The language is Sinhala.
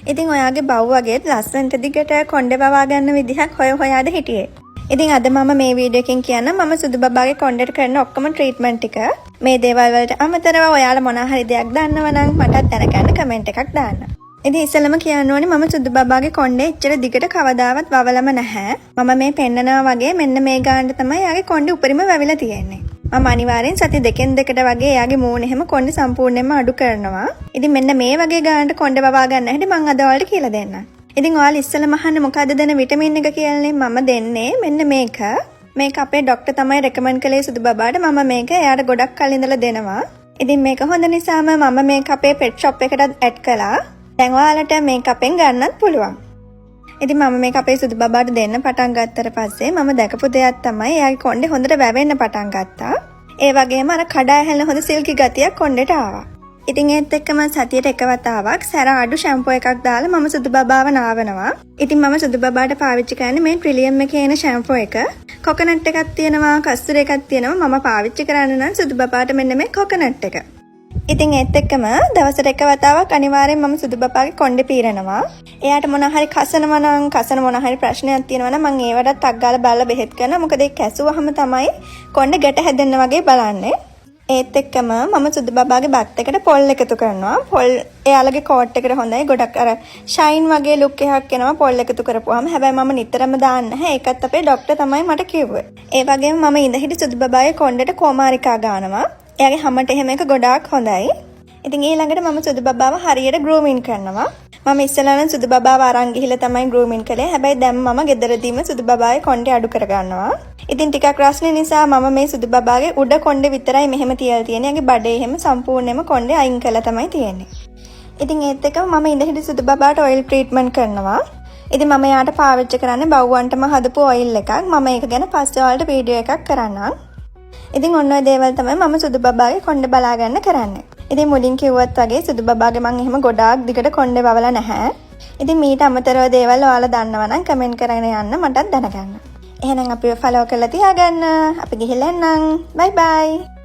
ඉතින් ඔයාගේ බව් වගේත් ලස්සනට දිගට කොණ්ඩේ වවා ගන්න විදිහක් හොයාද හිටියේ. ඉතින් අද මම මේ වීඩියෝ එකෙන් කියන්නම් මම සුදු බබාගේ කොණ්ඩේට කරන ඔක්කොම ට්‍රීට්මන්ට් ටික. මේ දේවල් වලට අමතරව ඔයාලා මොනවා හරි දෙයක් දන්නව නම් මටත් දැනගන්න කමෙන්ට් එකක් දාන්න. ඉතින් ඉස්සෙල්ලම කියන්න ඕනේ මම සුදු බබාගේ කොණ්ඩේ ඉච්චර දිගට කවදාවත් වවලම නැහැ. මම මේ පෙන්නනවා වගේ මෙන්න මේ ගානට තමයි යාගේ කොණ්ඩේ උඩරිම වැවිලා තියෙන්නේ. මම අනිවාර්යෙන් සති දෙකෙන් දෙකට වගේ එයාගේ මූණ එහෙම කොණ්ඩේ සම්පූර්ණයෙන්ම අඩු කරනවා. ඉතින් මෙන්න මේ වගේ ගානට කොණ්ඩේ වවා ගන්න හැටි මම අද ඔයාලට කියලා දෙන්නම්. ඉතින් ඔයාලා ඉස්සෙල්ලාම අහන්නේ මොකද්ද දෙන විටමින් එක කියලානේ මම දෙන්නේ මෙන්න මේක. මේක අපේ ડોක්ටර් තමයි රෙකමන්ඩ් කළේ සුදු බබාට. මම මේක එයාට ගොඩක් කල් ඉඳලා දෙනවා. ඉතින් මේක හොඳ නිසාම මම මේක අපේ පෙට් ෂොප් එකටත් ඇඩ් කළා. දැන් ඔයාලට මේක අපෙන් ගන්නත් පුළුවන්. ඉතින් මම මේක අපේ සුදු බබාට දෙන්න පටන් ගත්තට පස්සේ මම දැකපු දෙයක් තමයි එයාගේ කොණ්ඩේ හොඳට වැවෙන්න පටන් ගත්තා. ඒ වගේම අර කඩා හැලෙන හොඳ සිල්කි ගතියක් කොණ්ඩේට ආවා. ඉතින් ඒත් එක්කම සතියට එක වතාවක් සැර අඩු ෂැම්පූ එකක් දාලා මම සුදු බබාව නාවනවා. ඉතින් මම සුදු බබාට පාවිච්චි කරන්නේ මේ ට්‍රිලියම් එකේ එන ෂැම්පූ එක. කොකනට් එකක් තියෙනවා, කස්තුරි එකක් තියෙනවා. මම පාවිච්චි කරන්නේ නම් සුදු බබාට මෙන්න මේ කොකනට් එක. ඉතින් ඒත් එක්කම දවසට එක වතාවක් අනිවාර්යෙන් මම සුදු බබාගේ කොණ්ඩේ පීරනවා. එයාට මොන හරි කසනවා නම් කසන මොන හරි ප්‍රශ්නයක් තියෙනවා නම් මම ඒවටත් ටක් ගාලා බලලා බෙහෙත් කරනවා. මොකද ඒක කැසුවහම තමයි කොණ්ඩේ ගැට හැදෙන්න වගේ බලන්නේ. ඒත් එක්කම මම සුදු බබාගේ බත් එකට පොල් එකතු කරනවා. පොල් එයාලගේ කෝට් එකට හොඳයි. ගොඩක් අර ෂයින් වගේ ලුක් එකක් එනවා පොල් එකතු කරපුවාම. හැබැයි මම නිතරම දාන්නේ නැහැ. ඒකත් අපේ ડોක්ටර් තමයි මට කිව්වේ. ඒ වගේම මම ඉඳහිටි සුදු බබාගේ කොණ්ඩේට කොමාරිකා ගානවා. එයාගේ හැමට එහෙම එක ගොඩාක් හොඳයි. ඉතින් ඊළඟට මම සුදු බබාව හරියට ගෲමින් කරනවා. මම ඉස්සෙල්ලා නම් සුදු බබාව අරන් ගිහිල්ලා තමයි ගෲමින් කළේ. හැබැයි දැන් මම ගෙදරදීම සුදු බබාගේ කොණ්ඩේ අඩු කරගන්නවා. ඉතින් ටිකක් රස්නේ නිසා මම මේ සුදු බබාගේ උඩ කොණ්ඩේ විතරයි මෙහෙම තියලා තියෙන්නේ. එයාගේ බඩේ එහෙම සම්පූර්ණයෙන්ම කොණ්ඩේ අයින් කළා තමයි තියෙන්නේ. ඉතින් ඒත් එක්කම මම ඉඳහිටි සුදු බබාට ඔයිල් ට්‍රීට්මන්ට් කරනවා. ඉතින් මම යාට පාවිච්චි කරන්නේ බව්වන්ටම හදපු ඔයිල් එකක්. මම ඒක ගැන පස්සේ ඔයාලට වීඩියෝ එකක් කරන්නම්. ඉතින් ඔන්න ඔය දේවල් තමයි මම සුදු බබාගේ කොණ්ඩේ බලා ගන්න කරන්නේ. ඉතින් මුලින් කිව්වත් වගේ සුදු බබාගේ මම එහෙම ගොඩාක් දිගට කොණ්ඩේ වවලා නැහැ. ඉතින් මීට අමතරව දේවල් ඔයාලා දන්නවා නම් කමෙන්ට් කරගෙන යන්න මටත් දැනගන්න. එහෙනම් අපිව ෆලෝ කරලා තියාගන්න. අපි ගිහිල්ලා එන්නම්. බයි බයි.